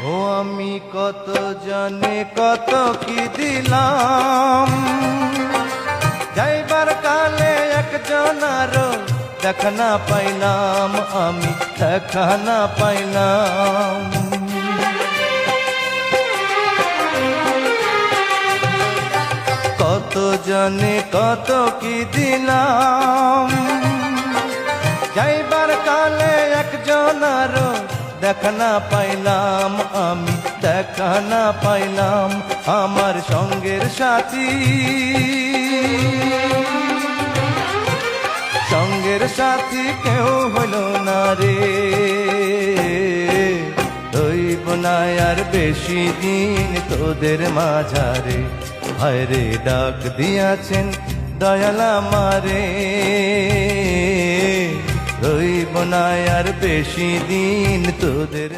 ও আমি কত জানে কত কি দিলাম, যাইবার কালে একজনার দেখা না পাইলাম, আমি দেখা না পাইলাম। কত জানে কত কি দিলাম, যাইবার কালে একজনার দেখা না পাইলাম, আমি দেখা না পাইলাম। আমার সঙ্গের সাথী, সঙ্গের সাথী কেউ হইল না রে, রইব না আর বেশি দিন তোদের মাঝারে। ভাইরে ডাক দিয়াছেন দয়াল আমারে, রইব না আর বেশি দিন তোদের